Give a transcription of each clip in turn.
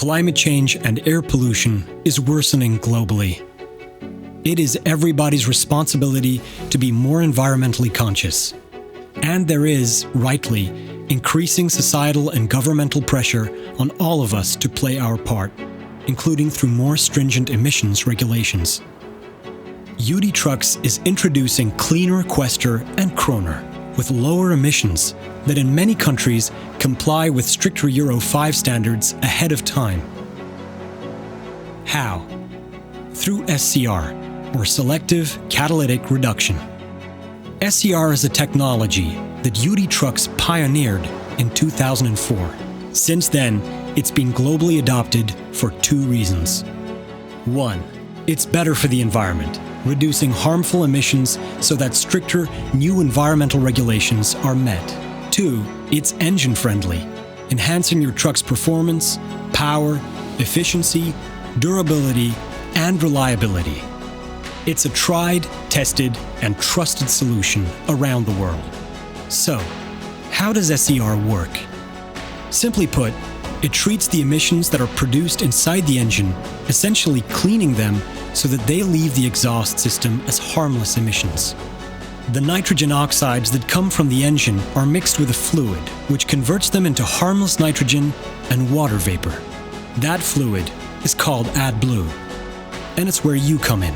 climate change and air pollution is worsening globally. It is everybody's responsibility to be more environmentally conscious. And there is, rightly, increasing societal and governmental pressure on all of us to play our part, including through more stringent emissions regulations. UD Trucks is introducing cleaner Quester and Croner with lower emissions that in many countries comply with stricter Euro 5 standards ahead of time. How? Through SCR, or Selective Catalytic Reduction. SCR is a technology that UD Trucks pioneered in 2004. Since then, it's been globally adopted for two reasons. One, it's better for the environment, reducing harmful emissions so that stricter new environmental regulations are met. Two, it's engine-friendly, enhancing your truck's performance, power, efficiency, durability, and reliability. It's a tried, tested, and trusted solution around the world. So, how does SCR work? Simply put, it treats the emissions that are produced inside the engine, essentially cleaning them so that they leave the exhaust system as harmless emissions. The nitrogen oxides that come from the engine are mixed with a fluid, which converts them into harmless nitrogen and water vapor. That fluid is called AdBlue, and it's where you come in,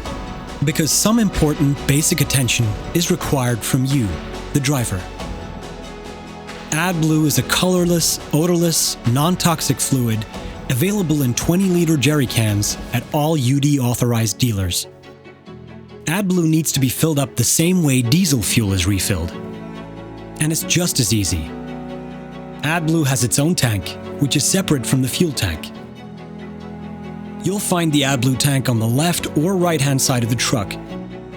because some important basic attention is required from you, the driver. AdBlue is a colorless, odorless, non-toxic fluid available in 20-liter jerry cans at all UD authorized dealers. AdBlue needs to be filled up the same way diesel fuel is refilled. And it's just as easy. AdBlue has its own tank, which is separate from the fuel tank. You'll find the AdBlue tank on the left or right-hand side of the truck,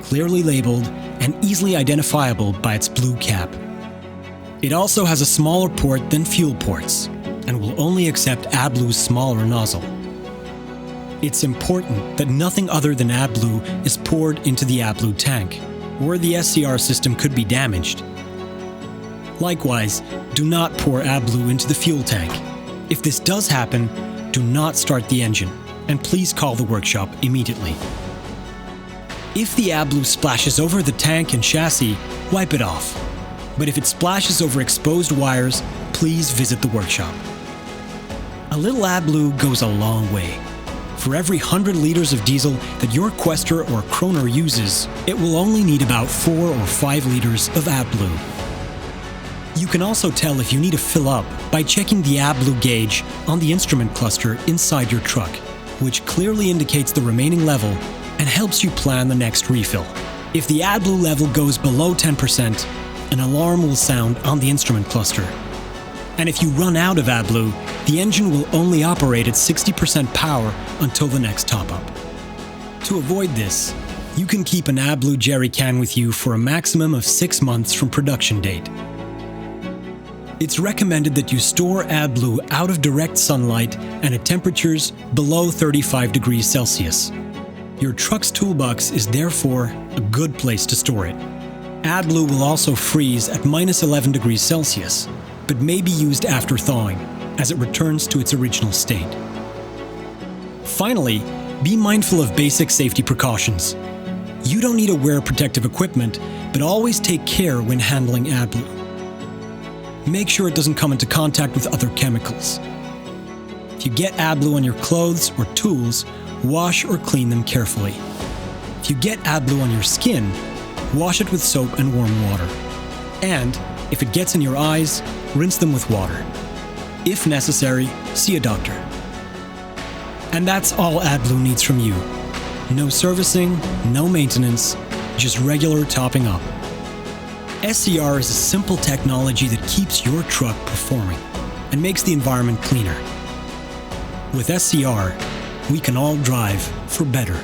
clearly labeled and easily identifiable by its blue cap. It also has a smaller port than fuel ports, and will only accept AdBlue's smaller nozzle. It's important that nothing other than AdBlue is poured into the AdBlue tank, or the SCR system could be damaged. Likewise, do not pour AdBlue into the fuel tank. If this does happen, do not start the engine, and please call the workshop immediately. If the AdBlue splashes over the tank and chassis, wipe it off. But if it splashes over exposed wires, please visit the workshop. A little AdBlue goes a long way. For every 100 liters of diesel that your Quester or Croner uses, it will only need about 4 or 5 liters of AdBlue. You can also tell if you need to fill up by checking the AdBlue gauge on the instrument cluster inside your truck, which clearly indicates the remaining level and helps you plan the next refill. If the AdBlue level goes below 10%, an alarm will sound on the instrument cluster. And if you run out of AdBlue, the engine will only operate at 60% power until the next top-up. To avoid this, you can keep an AdBlue jerry can with you for a maximum of 6 months from production date. It's recommended that you store AdBlue out of direct sunlight and at temperatures below 35 degrees Celsius. Your truck's toolbox is therefore a good place to store it. AdBlue will also freeze at -11 degrees Celsius, but may be used after thawing, as it returns to its original state. Finally, be mindful of basic safety precautions. You don't need to wear protective equipment, but always take care when handling AdBlue. Make sure it doesn't come into contact with other chemicals. If you get AdBlue on your clothes or tools, wash or clean them carefully. If you get AdBlue on your skin, wash it with soap and warm water. And, if it gets in your eyes, rinse them with water. If necessary, see a doctor. And that's all AdBlue needs from you. No servicing, no maintenance, just regular topping up. SCR is a simple technology that keeps your truck performing and makes the environment cleaner. With SCR, we can all drive for better.